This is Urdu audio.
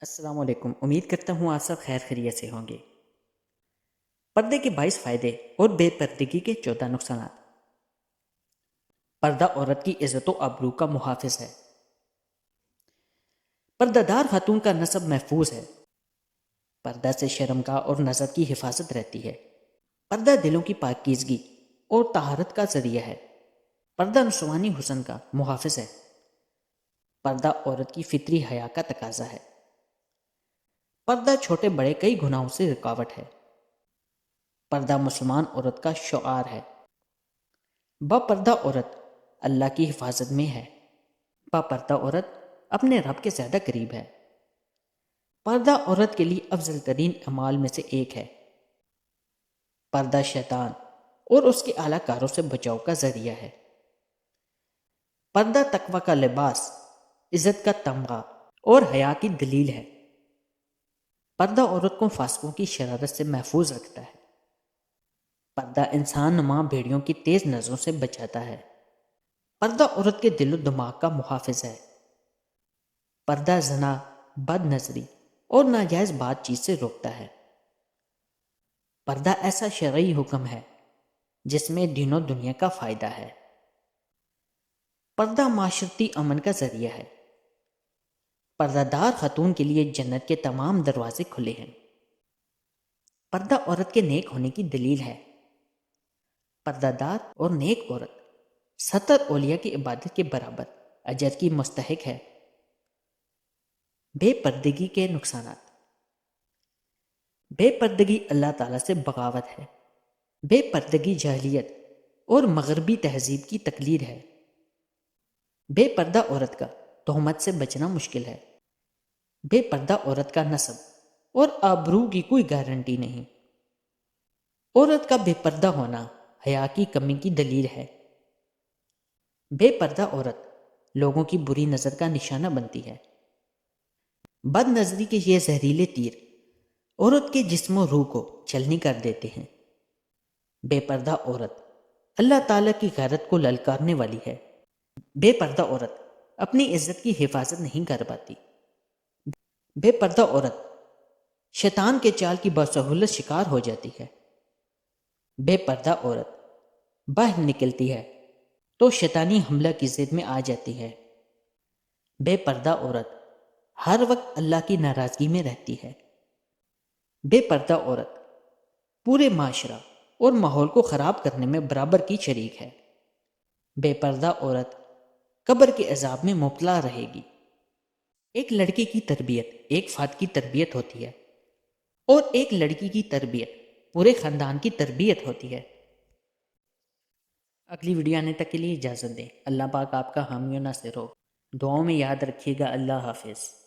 السلام علیکم۔ امید کرتا ہوں آپ سب خیر خیریت سے ہوں گے۔ پردے کے 22 فائدے اور بے پردگی کے 14 نقصانات۔ پردہ عورت کی عزت و آبرو کا محافظ ہے۔ پردہ دار خاتون کا نسب محفوظ ہے۔ پردہ سے شرمگاہ اور نظر کی حفاظت رہتی ہے۔ پردہ دلوں کی پاکیزگی اور طہارت کا ذریعہ ہے۔ پردہ نسوانی حسن کا محافظ ہے۔ پردہ عورت کی فطری حیا کا تقاضا ہے۔ پردہ چھوٹے بڑے کئی گناہوں سے رکاوٹ ہے۔ پردہ مسلمان عورت کا شعار ہے۔ با پردہ عورت اللہ کی حفاظت میں ہے۔ با پردہ عورت اپنے رب کے زیادہ قریب ہے۔ پردہ عورت کے لیے افضل ترین اعمال میں سے ایک ہے۔ پردہ شیطان اور اس کے اعلیٰ کاروں سے بچاؤ کا ذریعہ ہے۔ پردہ تقوی کا لباس، عزت کا تمغہ اور حیا کی دلیل ہے۔ پردہ عورت کو فاسقوں کی شرارت سے محفوظ رکھتا ہے۔ پردہ انسان نما بھیڑیوں کی تیز نظروں سے بچاتا ہے۔ پردہ عورت کے دل و دماغ کا محافظ ہے۔ پردہ زنا، بد نظری اور ناجائز بات چیت سے روکتا ہے۔ پردہ ایسا شرعی حکم ہے جس میں دین و دنیا کا فائدہ ہے۔ پردہ معاشرتی امن کا ذریعہ ہے۔ پردہ دار خاتون کے لیے جنت کے تمام دروازے کھلے ہیں۔ پردہ عورت کے نیک ہونے کی دلیل ہے۔ پردہ دار اور نیک عورت 70 اولیاء کی عبادت کے برابر اجر کی مستحق ہے۔ بے پردگی کے نقصانات۔ بے پردگی اللہ تعالیٰ سے بغاوت ہے۔ بے پردگی جاہلیت اور مغربی تہذیب کی تقلید ہے۔ بے پردہ عورت کا تہمت سے بچنا مشکل ہے۔ بے پردہ عورت کا نسب اور آبرو کی کوئی گارنٹی نہیں۔ عورت کا بے پردہ ہونا حیا کی کمی کی دلیل ہے۔ بے پردہ عورت لوگوں کی بری نظر کا نشانہ بنتی ہے۔ بد نظری کے یہ زہریلے تیر عورت کے جسم و روح کو چھلنی کر دیتے ہیں۔ بے پردہ عورت اللہ تعالیٰ کی غیرت کو للکارنے والی ہے۔ بے پردہ عورت اپنی عزت کی حفاظت نہیں کر پاتی۔ بے پردہ عورت شیطان کے چال کی بسہولت شکار ہو جاتی ہے۔ بے پردہ عورت باہر نکلتی ہے تو شیطانی حملہ کی زد میں آ جاتی ہے۔ بے پردہ عورت ہر وقت اللہ کی ناراضگی میں رہتی ہے۔ بے پردہ عورت پورے معاشرہ اور ماحول کو خراب کرنے میں برابر کی شریک ہے۔ بے پردہ عورت قبر کے عذاب میں مبتلا رہے گی۔ ایک لڑکی کی تربیت ایک فرد کی تربیت ہوتی ہے اور ایک لڑکی کی تربیت پورے خاندان کی تربیت ہوتی ہے۔ اگلی ویڈیو آنے تک کے لیے اجازت دیں۔ اللہ پاک آپ کا حامی و ناصر ہو۔ دعاؤں میں یاد رکھیے گا۔ اللہ حافظ۔